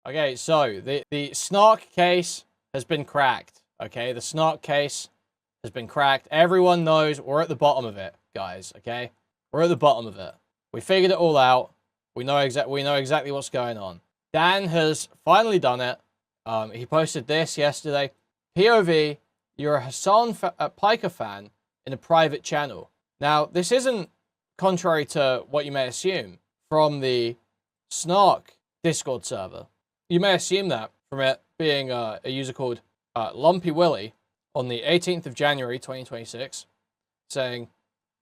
Okay, so the snark case has been cracked. Okay, the snark case has been cracked. Everyone knows we're at the bottom of it, guys. Okay, we're at the bottom of it. We figured it all out. We know exactly what's going on. Dan has finally done it. He posted this yesterday. POV, you're a Hassan Piker fan in a private channel. Now, this isn't contrary to what you may assume from the Snark Discord server. You may assume that from it being a user called Lumpy Willy on the 18th of January 2026, saying,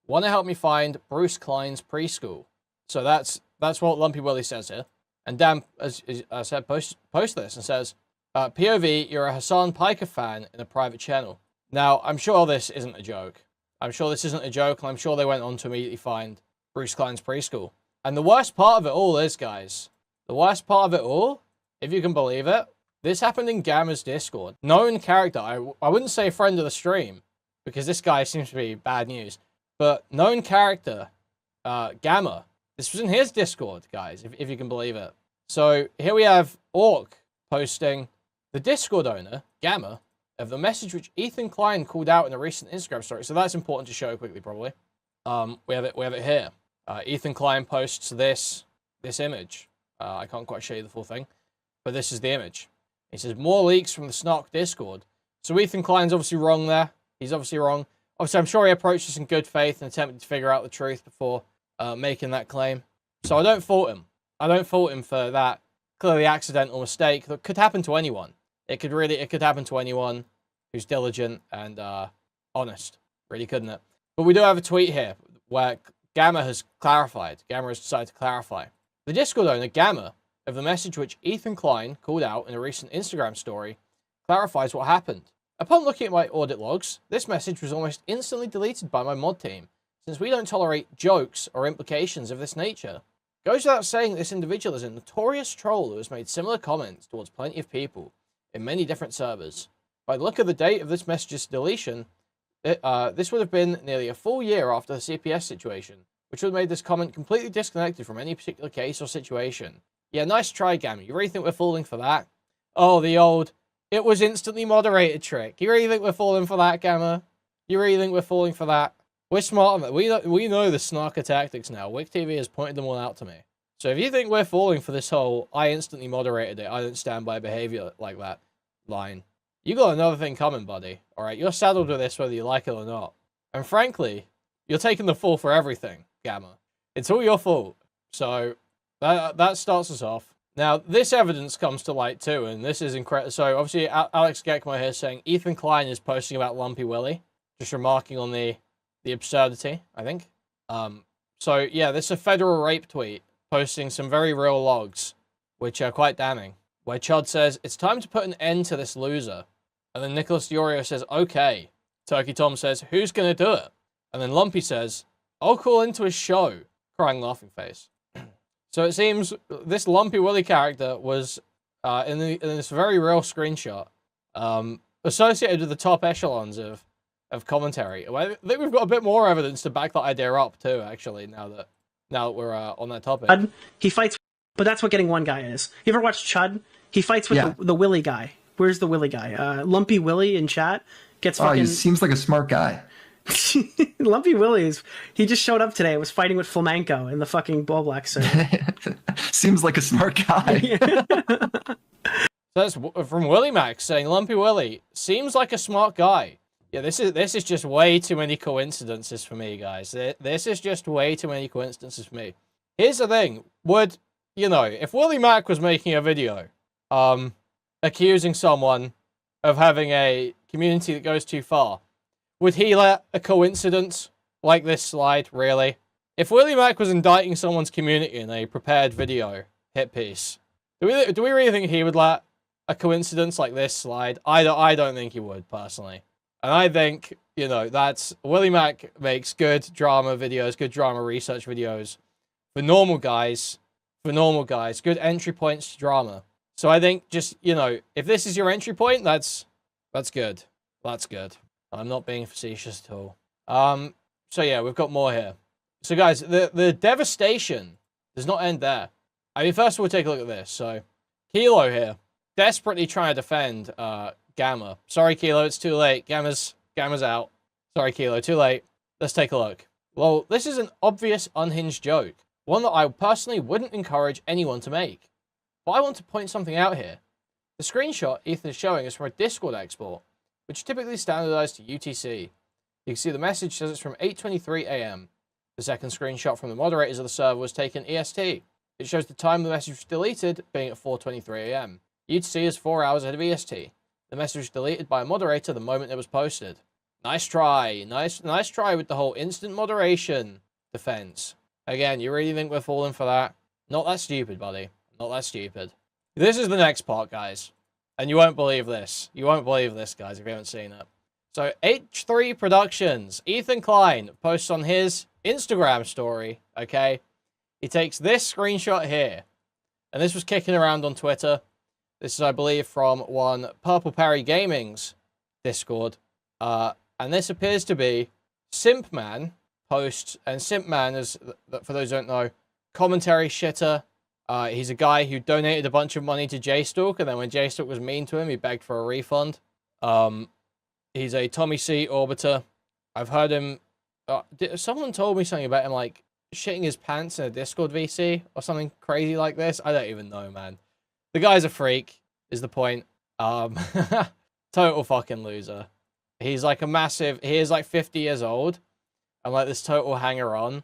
"Want to help me find Bruce Klein's preschool?" So that's what Lumpy Willy says here. And Dan, as I said, post this and says, POV, you're a Hassan Piker fan in a private channel. Now, I'm sure this isn't a joke. I'm sure this isn't a joke, and I'm sure they went on to immediately find Bruce Klein's preschool. And the worst part of it all is, guys, the worst part of it all, if you can believe it, this happened in Gama's Discord. Known character, I wouldn't say friend of the stream, because this guy seems to be bad news, but known character, Gama, this was in his Discord, guys, if you can believe it. So here we have Orc posting the Discord owner, Gama, of the message which Ethan Klein called out in a recent Instagram story. So that's important to show quickly, probably. We have it here. Ethan Klein posts this image. I can't quite show you the full thing, but this is the image. He says, more leaks from the Snark Discord. So Ethan Klein's obviously wrong there. He's obviously wrong. Obviously, I'm sure he approached this in good faith and attempted to figure out the truth before making that claim. So I don't fault him. I don't fault him for that clearly accidental mistake that could happen to anyone. It could happen to anyone who's diligent and honest. Really, couldn't it? But we do have a tweet here where Gama has clarified. Gama has decided to clarify. The Discord owner, Gama, of the message which Ethan Klein called out in a recent Instagram story, clarifies what happened. Upon looking at my audit logs, this message was almost instantly deleted by my mod team, since we don't tolerate jokes or implications of this nature. Goes without saying that this individual is a notorious troll who has made similar comments towards plenty of people in many different servers. By the look of the date of this message's deletion, this would have been nearly a full year after the CPS situation, which would have made this comment completely disconnected from any particular case or situation. Yeah, nice try, Gama. You really think we're falling for that? Oh, the old, it was instantly moderated trick. You really think we're falling for that, Gama? You really think we're falling for that? We're smart on that. We know the Snarker tactics now. Wick TV has pointed them all out to me. So if you think we're falling for this whole, I instantly moderated it, I don't stand by behavior like that line, you got another thing coming, buddy. Alright, you're saddled with this whether you like it or not. And frankly, you're taking the fall for everything, Gama. It's all your fault. So that starts us off. Now, this evidence comes to light too, and this is incredible. So obviously, Alex Gekmo here saying Ethan Klein is posting about Lumpy Willy, just remarking on the absurdity, I think. So yeah, this is a federal rape tweet posting some very real logs, which are quite damning, where Chud says, it's time to put an end to this loser. And then Nicholas DeOrio says, okay. Turkey Tom says, who's going to do it? And then Lumpy says, I'll call into his show. Crying laughing face. So it seems this Lumpy Willy character was in this very real screenshot associated with the top echelons of commentary. I think we've got a bit more evidence to back that idea up too, actually, now that we're on that topic. He fights, but that's what getting one guy is. You ever watch Chud? He fights with the Willy guy. Where's the Willy guy? Lumpy Willy in chat gets fucking... he seems like a smart guy. Lumpy Willy he just showed up today. Was fighting with Flamenco in the fucking Ball Black server. Seems like a smart guy. So that's from Willy Max saying Lumpy Willy seems like a smart guy. Yeah, this is just way too many coincidences for me, guys. This is just way too many coincidences for me. Here's the thing. Would, if Willy Mac was making a video accusing someone of having a community that goes too far, would he let a coincidence like this slide, really? If Willy Mac was indicting someone's community in a prepared video hit piece, do we really think he would let a coincidence like this slide? I don't think he would, personally. And I think, that's... Willy Mac makes good drama videos, good drama research videos for normal guys. Good entry points to drama. So I think just, if this is your entry point, that's good. That's good. I'm not being facetious at all. So yeah, we've got more here. So guys, the devastation does not end there. I mean, first of all, take a look at this. So Kilo here, desperately trying to defend Gama. Sorry, Kilo, it's too late. Gama's out. Sorry, Kilo, too late. Let's take a look. Well, this is an obvious unhinged joke, one that I personally wouldn't encourage anyone to make. But I want to point something out here. The screenshot Ethan is showing is from a Discord export, which is typically standardized to UTC. You can see the message says it's from 8:23 AM. The second screenshot from the moderators of the server was taken EST. It shows the time the message was deleted being at 4:23 AM. UTC is 4 hours ahead of EST. The message was deleted by a moderator the moment it was posted. Nice try. Nice try with the whole instant moderation defense. Again, you really think we're falling for that? Not that stupid, buddy. Not that stupid. This is the next part, guys. And you won't believe this. You won't believe this, guys, if you haven't seen it. So, H3 Productions, Ethan Klein, posts on his Instagram story, okay? He takes this screenshot here. And this was kicking around on Twitter. This is, I believe, from one Purple Perry Gaming's Discord. And this appears to be Simpman posts. And Simpman is, for those who don't know, commentary shitter. He's a guy who donated a bunch of money to JStalk, and then when JStalk was mean to him, he begged for a refund. He's a Tommy C orbiter. I've heard him... someone told me something about him, like, shitting his pants in a Discord VC, or something crazy like this. I don't even know, man. The guy's a freak, is the point. Total fucking loser. He's like a massive... He is like 50 years old, and like this total hanger-on,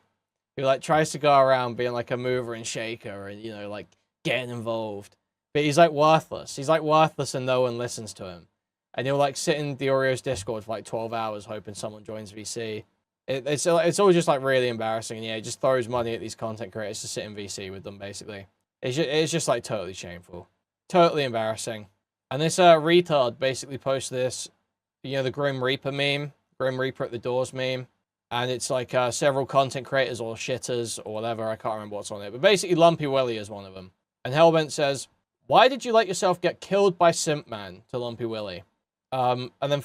who like tries to go around being like a mover and shaker and, you know, like getting involved. But he's like worthless. He's like worthless and no one listens to him. And he'll like sit in DeOrio's Discord for like 12 hours hoping someone joins VC. It's all just like really embarrassing. And yeah, he just throws money at these content creators to sit in VC with them, basically. It's just like totally shameful. Totally embarrassing. And this retard basically posts this, you know, the Grim Reaper meme. Grim Reaper at the doors meme. And it's like several content creators or shitters or whatever. I can't remember what's on it. But basically, Lumpy Willy is one of them. And Hellbent says, "Why did you let yourself get killed by Simpman?" to Lumpy Willy. And then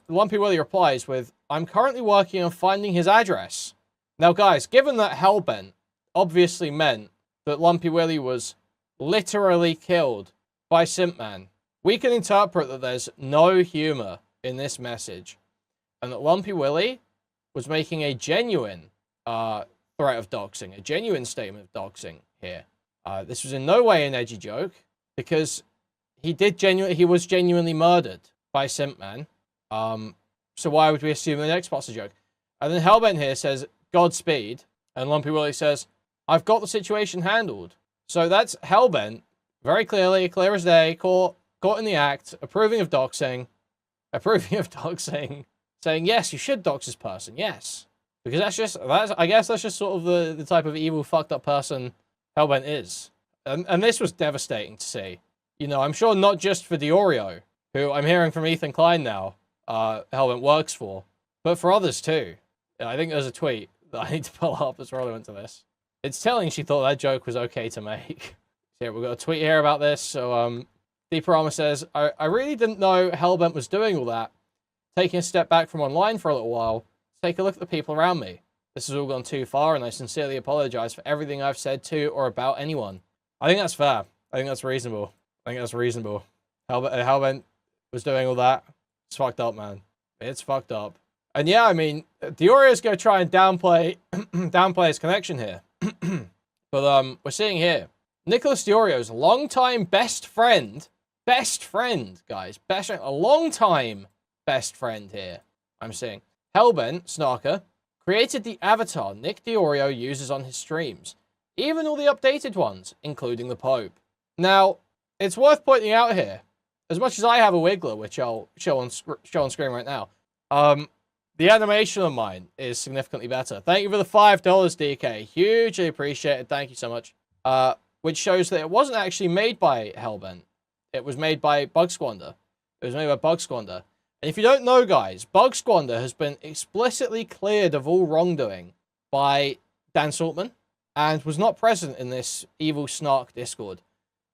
Lumpy Willy replies with, "I'm currently working on finding his address." Now, guys, given that Hellbent obviously meant that Lumpy Willy was literally killed by Simpman, we can interpret that there's no humor in this message. And that Lumpy Willy was making a genuine threat of doxing, a genuine statement of doxing here. This was in no way an edgy joke, because he was genuinely murdered by Simpman. So why would we assume the next part's a joke? And then Hellbent here says, "Godspeed," and Lumpy Willy says, "I've got the situation handled." So that's Hellbent, very clearly, clear as day, caught in the act, approving of doxing, saying, yes, you should dox this person, yes. Because I guess that's just sort of the type of evil, fucked up person Hellbent is. And this was devastating to see. You know, I'm sure not just for DeOrio, who I'm hearing from Ethan Klein now, Hellbent works for, but for others too. I think there's a tweet that I need to pull up that's relevant to this. It's telling she thought that joke was okay to make. So yeah, we've got a tweet here about this. So, Deeparama says, I really didn't know Hellbent was doing all that. Taking a step back from online for a little while, take a look at the people around me. This has all gone too far, and I sincerely apologize for everything I've said to or about anyone. I think that's fair. I think that's reasonable. Hellbent was doing all that. It's fucked up, man. It's fucked up. And yeah, I mean, DeOrio's going to try and downplay his connection here. But we're seeing here, Nicholas DeOrio's longtime best friend, guys, a longtime best friend here, I'm seeing. Hellbent, Snarker, created the avatar Nick DeOrio uses on his streams. Even all the updated ones, including the Pope. Now, it's worth pointing out here, as much as I have a Wiggler, which I'll show on screen right now, the animation of mine is significantly better. Thank you for the $5, DK. Hugely appreciated. Thank you so much. Which shows that it wasn't actually made by Hellbent. It was made by Bug Squander. And if you don't know, guys, Bug Squander has been explicitly cleared of all wrongdoing by Dan Saltman and was not present in this evil snark Discord.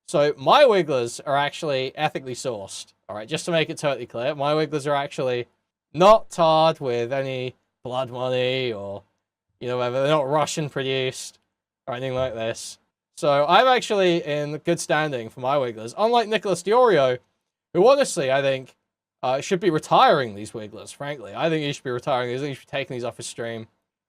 So my Wigglers are actually ethically sourced. All right, just to make it totally clear, my Wigglers are actually not tarred with any blood money or, you know, whatever. They're not Russian produced or anything like this. So I'm actually in good standing for my Wigglers. Unlike Nicholas DeOrio, who honestly, I think, should be retiring these Wigglers, frankly. I think he should be retiring these. I think he should be taking these off his stream.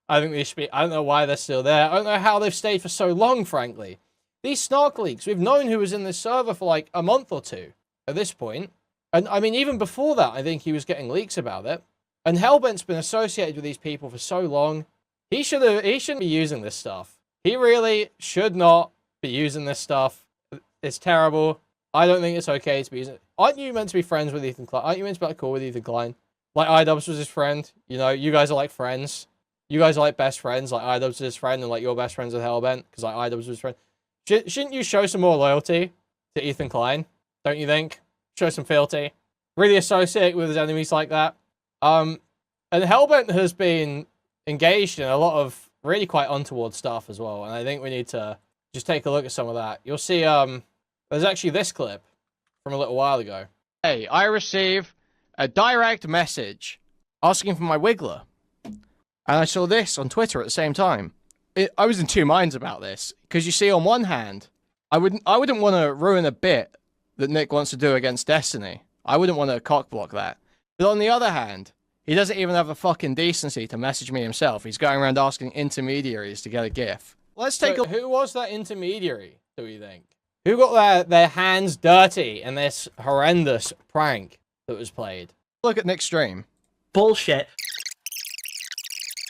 I think they should be... I don't know why they're still there. I don't know how they've stayed for so long, frankly. These snark leaks, we've known who was in this server for like a month or two at this point. And I mean, even before that, I think he was getting leaks about it. And Hellbent's been associated with these people for so long. He shouldn't be using this stuff. He really should not be using this stuff. It's terrible. I don't think it's okay to be using it. Aren't you meant to be friends with Ethan Klein? Aren't you meant to be like cool with Ethan Klein? Like iDubbbz was his friend. You know, you guys are like friends. You guys are like best friends. Like iDubbbz was his friend and like you're best friends with Hellbent because like iDubbbz was his friend. Shouldn't you show some more loyalty to Ethan Klein? Don't you think? Show some fealty. Really associate with his enemies like that. And Hellbent has been engaged in a lot of really quite untoward stuff as well. And I think we need to just take a look at some of that. You'll see, there's actually this clip from a little while ago. Hey, I receive a direct message asking for my Wiggler. And I saw this on Twitter at the same time. I was in two minds about this. Because you see, on one hand, I wouldn't want to ruin a bit that Nick wants to do against Destiny. I wouldn't want to cockblock that. But on the other hand, he doesn't even have the fucking decency to message me himself. He's going around asking intermediaries to get a GIF. Let's take a... Who was that intermediary, do we think? Who got their hands dirty in this horrendous prank that was played? Look at Nick's stream. Bullshit.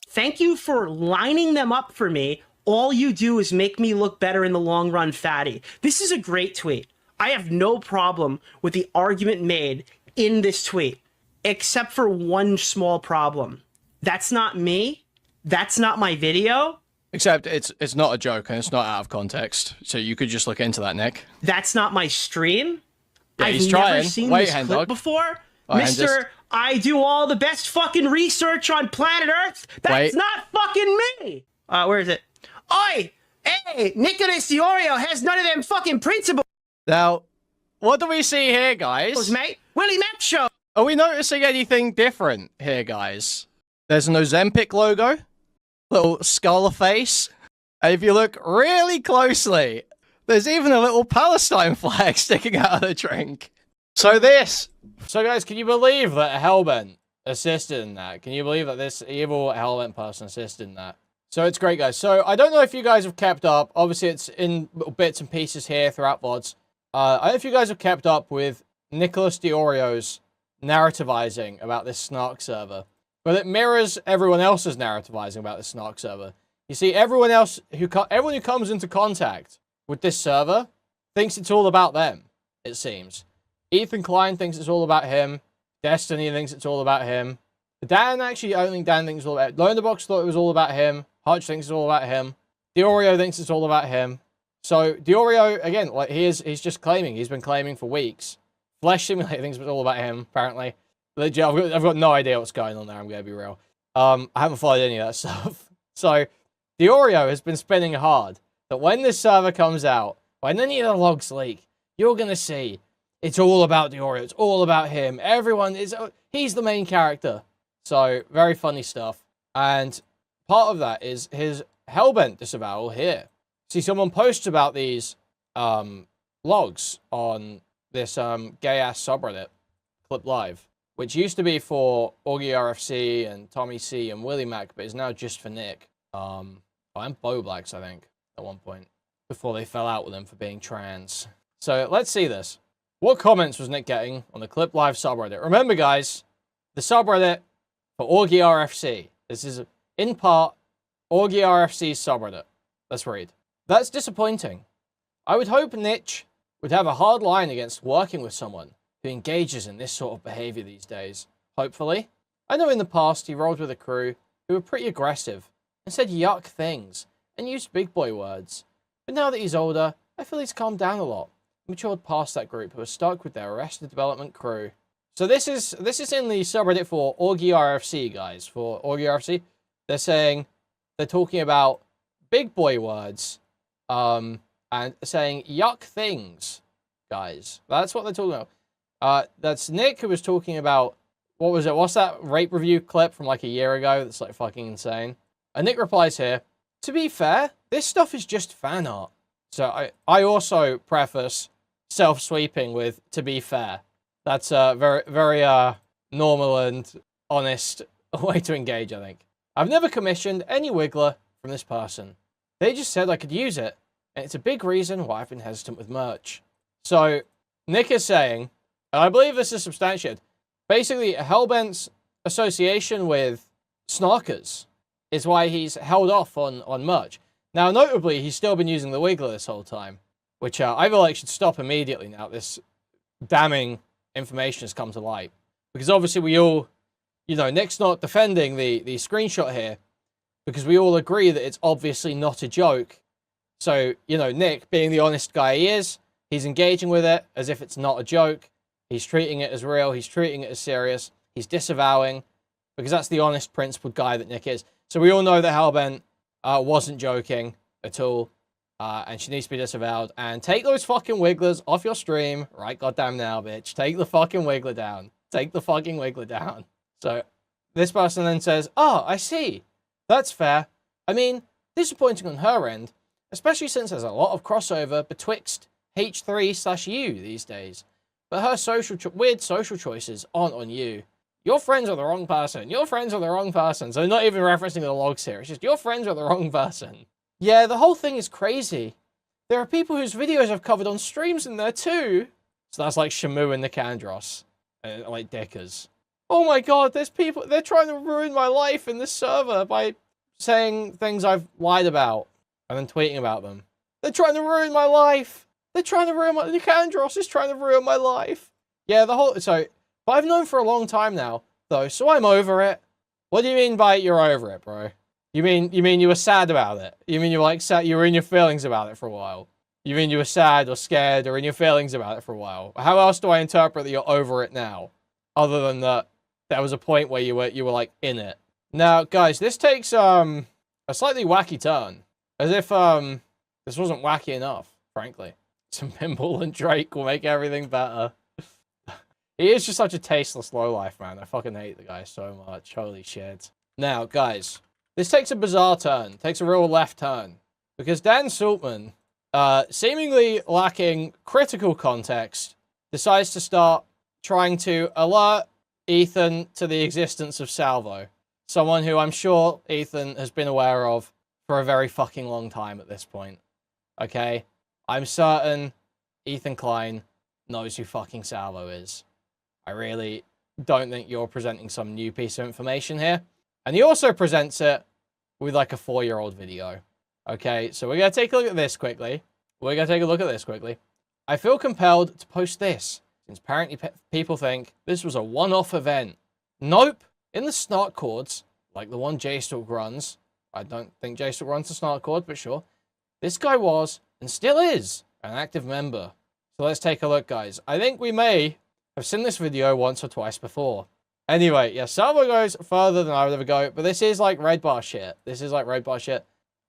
Thank you for lining them up for me. All you do is make me look better in the long run, fatty. This is a great tweet. I have no problem with the argument made in this tweet, except for one small problem. That's not me. That's not my video. Except it's not a joke and it's not out of context. So you could just look into that, Nick. That's not my stream. Yeah, I've never seen this clip before. Mister, I do all the best fucking research on planet Earth. That's not fucking me. Where is it? Oi! Hey! Nicholas DeOrio has none of them fucking principles. Now, what do we see here, guys? Mate, Willie Mac Show. Are we noticing anything different here, guys? There's an Ozempic logo. Little skull face. And if you look really closely, there's even a little Palestine flag sticking out of the drink. So guys, can you believe that Hellbent assisted in that? Can you believe that this evil Hellbent person assisted in that? So it's great, guys. So I don't know if you guys have kept up. Obviously, it's in little bits and pieces here throughout VODs. I don't know if you guys have kept up with Nicholas DeOrio's narrativizing about this snark server. But it mirrors everyone else's narrativizing about this snark server. You see, everyone who comes into contact with this server thinks it's all about them, it seems. Ethan Klein thinks it's all about him. Destiny thinks it's all about him. Dan, actually, I don't think Dan thinks it's all about him. Lonerbox thought it was all about him. Hutch thinks it's all about him. DeOrio thinks it's all about him. So, DeOrio, again, like he's just claiming. He's been claiming for weeks. Flesh Simulator thinks it's all about him, apparently. Legit, I've got no idea what's going on there, I'm going to be real. I haven't followed any of that stuff. So, DeOrio has been spinning hard that when this server comes out, when any of the logs leak, you're going to see it's all about DeOrio. It's all about him. He's the main character. So, very funny stuff. And part of that is his Hellbent disavowal here. See, someone posts about these logs on this gay-ass subreddit, Clip Live, which used to be for Augie RFC and Tommy C and Willie Mac, but is now just for Nick. And Bo Blacks, I think, at one point, before they fell out with him for being trans. So, let's see this. What comments was Nick getting on the Clip Live subreddit? Remember, guys, the subreddit for Augie RFC. This is, in part, Augie RFC's subreddit. Let's read. That's disappointing. I would hope Nitch would have a hard line against working with someone who engages in this sort of behavior these days. Hopefully. I know in the past he rolled with a crew who were pretty aggressive and said yuck things and used big boy words. But now that he's older, I feel he's calmed down a lot. Matured past that group who are stuck with their Arrested Development crew. So this is in the subreddit for Augie RFC, guys. For Augie RFC, they're talking about big boy words, and saying yuck things, guys. That's what they're talking about. That's Nick who was talking about, what was it? What's that rape review clip from like a year ago? That's like fucking insane. And Nick replies here, to be fair, this stuff is just fan art. So I also preface self-sweeping with, to be fair. That's a very, very normal and honest way to engage, I think. I've never commissioned any Wiggler from this person. They just said I could use it, and it's a big reason why I've been hesitant with merch. So, Nick is saying, and I believe this is substantiated, basically, Hellbent's association with Snarkers is why he's held off on merch. Now, notably, he's still been using the Wiggler this whole time, which I feel like should stop immediately now this damning information has come to light. Because obviously we all, you know, Nick's not defending the screenshot here, because we all agree that it's obviously not a joke. So, you know, Nick, being the honest guy he is, he's engaging with it as if it's not a joke. He's treating it as real. He's treating it as serious. He's disavowing, because that's the honest, principled guy that Nick is. So we all know that Hellbent wasn't joking at all, and she needs to be disavowed. And take those fucking Wigglers off your stream right goddamn now, bitch. Take the fucking Wiggler down. Take the fucking Wiggler down. So this person then says, "Oh, I see. That's fair. I mean, disappointing on her end, especially since there's a lot of crossover betwixt H3/you these days. But her weird social choices aren't on you. Your friends are the wrong person. Your friends are the wrong person." So not even referencing the logs here. It's just, your friends are the wrong person. Yeah, the whole thing is crazy. There are people whose videos I've covered on streams in there too. So that's like Shamu and Nicandros. Like Dickers. Oh my god, there's people, they're trying to ruin my life in this server by saying things I've lied about and then tweeting about them. They're trying to ruin my life. They're trying to ruin my... Nicandros is trying to ruin my life. Yeah, but I've known for a long time now, though, so I'm over it. What do you mean by you're over it, bro? You mean you were sad about it? You mean you were like sad, you were in your feelings about it for a while? You mean you were sad or scared or in your feelings about it for a while? How else do I interpret that you're over it now? Other than that, there was a point where you were like in it. Now, guys, this takes a slightly wacky turn. As if this wasn't wacky enough, frankly. Some Pimple and Drake will make everything better. He is just such a tasteless lowlife, man. I fucking hate the guy so much. Holy shit. Now, guys, this takes a bizarre turn. Takes a real left turn. Because Dan Saltman, seemingly lacking critical context, decides to start trying to alert Ethan to the existence of Salvo. Someone who I'm sure Ethan has been aware of for a very fucking long time at this point. Okay? I'm certain Ethan Klein knows who fucking Salvo is. I really don't think you're presenting some new piece of information here. And he also presents it with like a 4-year-old video. Okay, so we're going to take a look at this quickly. I feel compelled to post this, since apparently people think this was a one-off event. Nope. In the snark chords, like the one J-Stalk runs, I don't think J-Stalk runs the snark chord, but sure. This guy was, and still is, an active member. So let's take a look, guys. I think we may have seen this video once or twice before. Anyway, yeah, Salvo goes further than I would ever go, but this is like red bar shit.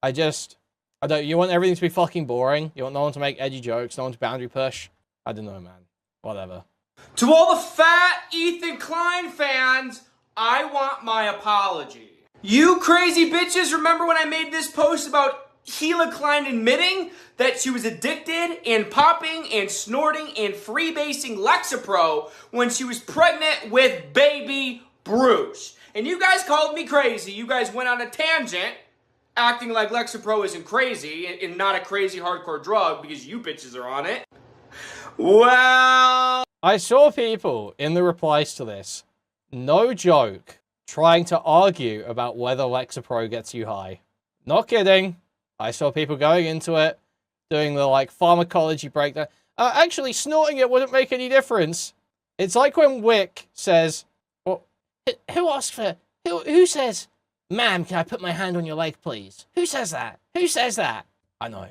I don't, you want everything to be fucking boring? You want no one to make edgy jokes, no one to boundary push? I don't know, man. Whatever. To all the fat Ethan Klein fans, I want my apology. You crazy bitches remember when I made this post about Gila Klein admitting that she was addicted and popping and snorting and freebasing Lexapro when she was pregnant with baby Bruce. And you guys called me crazy. You guys went on a tangent acting like Lexapro isn't crazy and not a crazy hardcore drug because you bitches are on it. Well... I saw people in the replies to this, no joke, trying to argue about whether Lexapro gets you high. Not kidding. I saw people going into it, doing the, like, pharmacology breakdown. Actually, snorting it wouldn't make any difference. It's like when Wick says, well, who asked for... Who says, ma'am, can I put my hand on your leg, please? Who says that? Who says that? I know.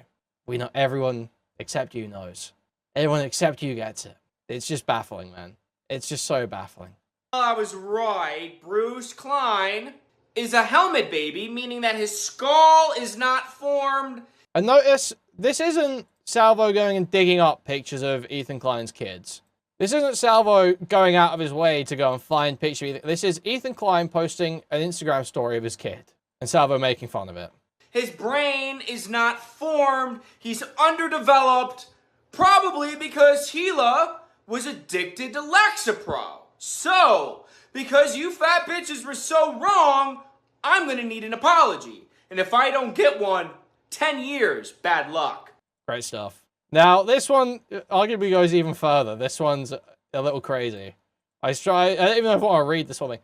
We know. Everyone except you knows. Everyone except you gets it. It's just baffling, man. It's just so baffling. I was right. Bruce Klein is a helmet baby, meaning that his skull is not formed. And notice, this isn't Salvo going and digging up pictures of Ethan Klein's kids. This isn't Salvo going out of his way to go and find pictures of Ethan. This is Ethan Klein posting an Instagram story of his kid, and Salvo making fun of it. His brain is not formed. He's underdeveloped, probably because Gila was addicted to Lexapro. So, because you fat bitches were so wrong, I'm gonna need an apology. And if I don't get one, 10 years, bad luck. Great stuff. Now, this one arguably goes even further. This one's a little crazy. I don't even know if I want to read this whole thing.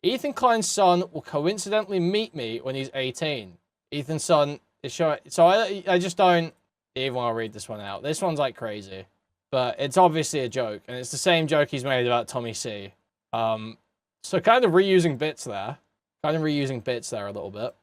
Ethan Klein's son will coincidentally meet me when he's 18. Ethan's son is showing... So I just don't even want to read this one out. This one's like crazy. But it's obviously a joke. And it's the same joke he's made about Tommy C. So kind of reusing bits there. A little bit.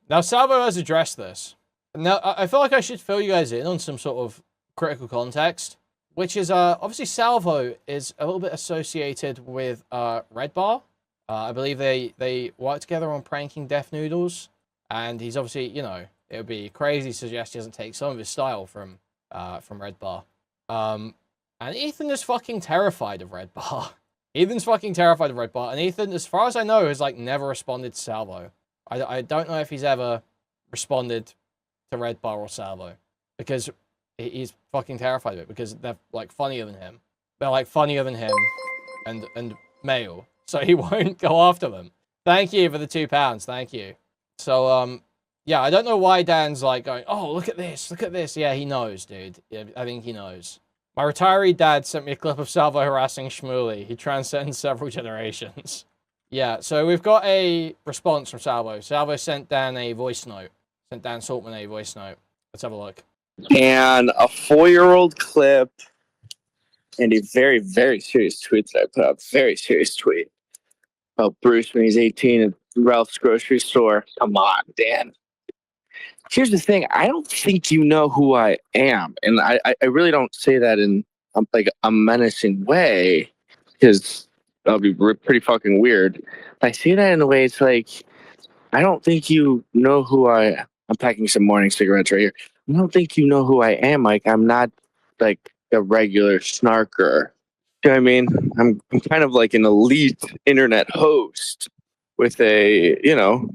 Now, Salvo has addressed this. Now, I feel like I should fill you guys in on some sort of critical context, which is, obviously Salvo is a little bit associated with, Red Bar. I believe they work together on pranking Death Noodles, and he's obviously, you know, it would be crazy to suggest he doesn't take some of his style from Red Bar. And Ethan is fucking terrified of Red Bar. Ethan's fucking terrified of Red Bar, and Ethan, as far as I know, has, like, never responded to Salvo. I don't know if he's ever responded to Red Bar or Salvo, because he's fucking terrified of it, because they're, like, funnier than him. They're, like, funnier than him and male, so he won't go after them. Thank you for the £2, thank you. So, yeah, I don't know why Dan's, like, going, oh, look at this. Yeah, he knows, dude. Yeah, I think he knows. My retiree dad sent me a clip of Salvo harassing Shmuley. He transcends several generations. Yeah, so we've got a response from Salvo. Salvo sent Dan a voice note. Sent Dan Saltman a voice note. Let's have a look. And a 4-year-old clip and a very, very serious tweet that I put up. Very serious tweet about Bruce when he's 18 at Ralph's grocery store. Come on, Dan. Here's the thing. I don't think you know who I am. And I really don't say that in like a menacing way, because that'll be pretty fucking weird. I say that in a way it's like, I don't think you know who I'm packing some morning cigarettes right here. I don't think you know who I am. Like, I'm not like a regular snarker. You know what I mean? I'm kind of like an elite internet host with a, you know,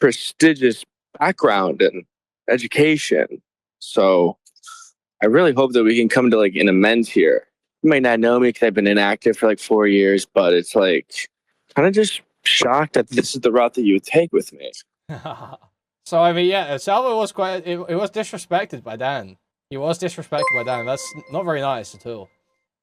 prestigious background and education. So I really hope that we can come to like an amends here. You might not know me because I've been inactive for like 4 years, but it's like kind of just shocked that this is the route that you would take with me. So, I mean, yeah, Salvo was quite... It was disrespected by Dan. He was disrespected by Dan. That's not very nice at all.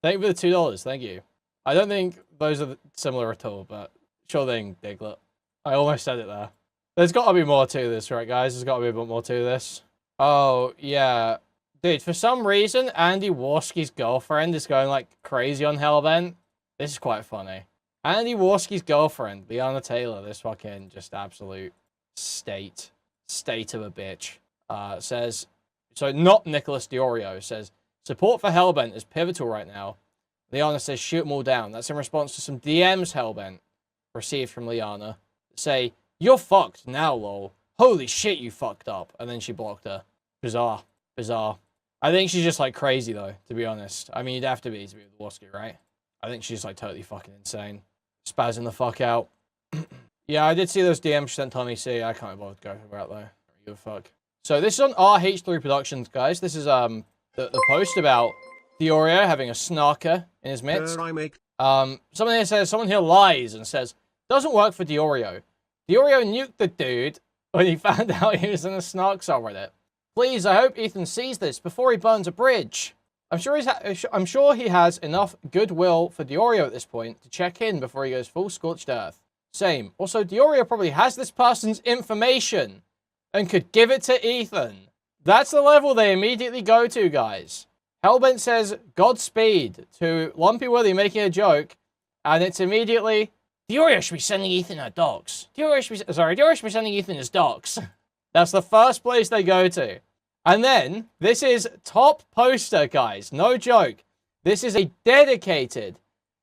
Thank you for the $2. Thank you. I don't think those are similar at all, but sure thing, Diglett. I almost said it there. There's got to be more to this, right, guys? There's got to be a bit more to this. Oh, yeah. Dude, for some reason, Andy Warski's girlfriend is going, like, crazy on Hellbent. This is quite funny. Andy Warski's girlfriend, Liana Taylor, this fucking just absolute state of a bitch, says, so not Nicholas DeOrio, says, support for Hellbent is pivotal right now. Liana says, shoot them all down. That's in response to some DMs Hellbent received from Liana. Say, you're fucked now, lol. Holy shit, you fucked up. And then she blocked her. Bizarre. I think she's just, like, crazy, though, to be honest. I mean, you'd have to be with Warski, right? I think she's, like, totally fucking insane. Spazzing the fuck out. Yeah, I did see those DMs she sent Tommy C. I can't bother to go about though. Don't give a fuck. So this is on RH3 Productions, guys. This is the post about DeOrio having a snarker in his midst. Someone here lies and says, doesn't work for DeOrio. DeOrio nuked the dude when he found out he was in a snark subreddit. Please, I hope Ethan sees this before he burns a bridge. I'm sure he has enough goodwill for DeOrio at this point to check in before he goes full scorched earth. Same. Also, DeOrio probably has this person's information and could give it to Ethan. That's the level they immediately go to, guys. Hellbent says, Godspeed to Lumpy Willie making a joke, and it's immediately, DeOrio should be sending Ethan her docs. DeOrio should be sending Ethan his docs. That's the first place they go to. And then, this is top poster, guys. No joke. This is a dedicated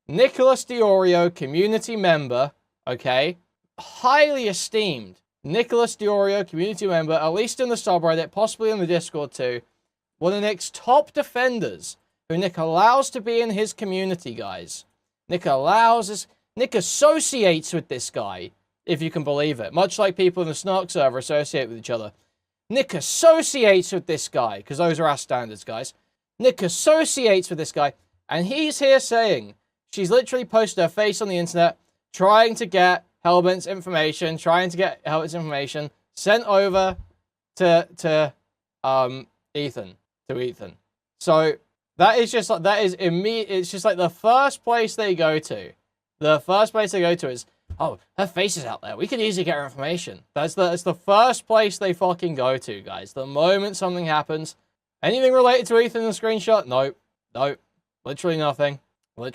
Nicholas DeOrio community member, okay? Highly esteemed Nicholas DeOrio community member, at least in the subreddit, possibly in the Discord too. One of Nick's top defenders, who Nick allows to be in his community, guys. Nick associates with this guy. if you can believe it. Much like people in the Snark server associate with each other. Nick associates with this guy, because those are our standards, guys. Nick associates with this guy, and he's here saying she's literally posted her face on the internet, trying to get Hellbent's information, sent over to Ethan. So that is just like, that is immediate. It's just like the first place they go to. The first place they go to is, oh, her face is out there. We could easily get her information. That's the first place they fucking go to, guys. The moment something happens, anything related to Ethan in the screenshot? Nope. Literally nothing. But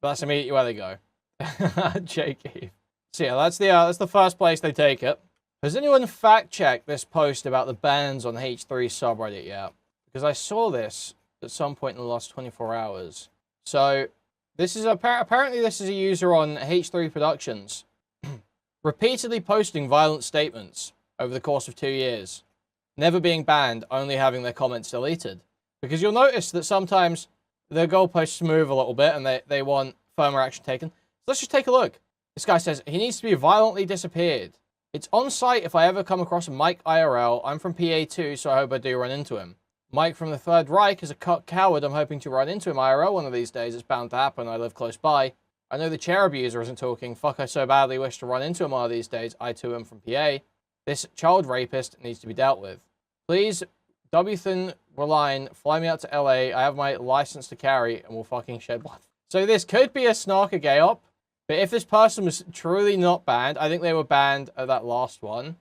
that's immediately where they go. Jakey. So yeah, that's the first place they take it. Has anyone fact-checked this post about the bans on the H3 subreddit yet? Because I saw this at some point in the last 24 hours. So this is apparently this is a user on H3 Productions repeatedly posting violent statements over the course of 2 years, never being banned, only having their comments deleted. Because you'll notice that sometimes the goalposts move a little bit and they want firmer action taken. So let's just take a look. This guy says, he needs to be violently disappeared. It's on site if I ever come across a Mike IRL. I'm from PA too, so I hope I do run into him. Mike from the Third Reich is a coward. I'm hoping to run into him IRL one of these days. It's bound to happen. I live close by. I know the chair abuser isn't talking. Fuck, I so badly wish to run into him one of these days. I too am from PA. This child rapist needs to be dealt with. Please, Wthan Reline, fly me out to LA. I have my license to carry and will fucking shed blood. So this could be a Snarker gay op. But if this person was truly not banned, I think they were banned at that last one.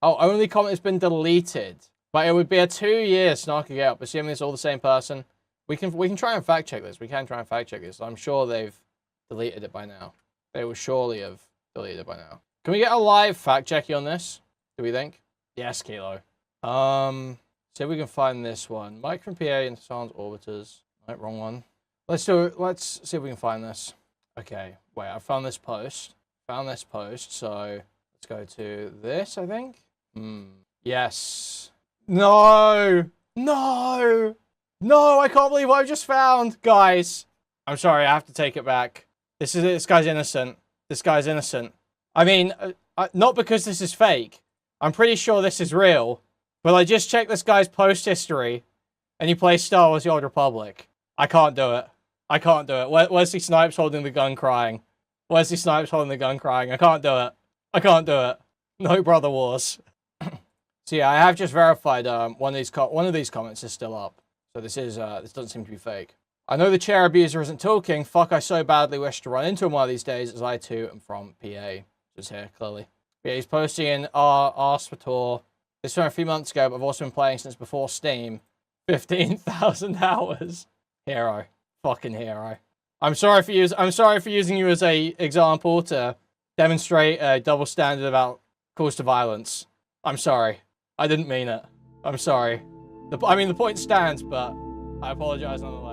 Oh, only comment has been deleted. But it would be a 2-year Snarker gay op, assuming it's all the same person. We can try and fact check this. I'm sure they've deleted it by now. They will surely have deleted it by now. Can we get a live fact checky on this? Do we think? Yes, Kilo. See if we can find this one. Mike from PA and Sans Orbiters. Right, wrong one. Let's see if we can find this. Okay, wait, I found this post. So let's go to this, I think. Yes. No, I can't believe what I've just found. Guys, I'm sorry, I have to take it back. This guy's innocent. I mean, not because this is fake. I'm pretty sure this is real. But I just checked this guy's post history, and he plays Star Wars The Old Republic. I can't do it. Wesley Snipes holding the gun crying. I can't do it. No Brother Wars. So yeah, I have just verified one of these comments is still up. So this doesn't seem to be fake. I know the chair abuser isn't talking. Fuck, I so badly wish to run into him one of these days, as I too am from PA. Just here, clearly. Yeah, he's posting in Arspator. This from a few months ago, but I've also been playing since before Steam. 15,000 hours. Hero. Fucking hero. I'm sorry for using you as a example to demonstrate a double standard about calls to violence. I'm sorry. I didn't mean it. I'm sorry. The point stands, but I apologize nonetheless.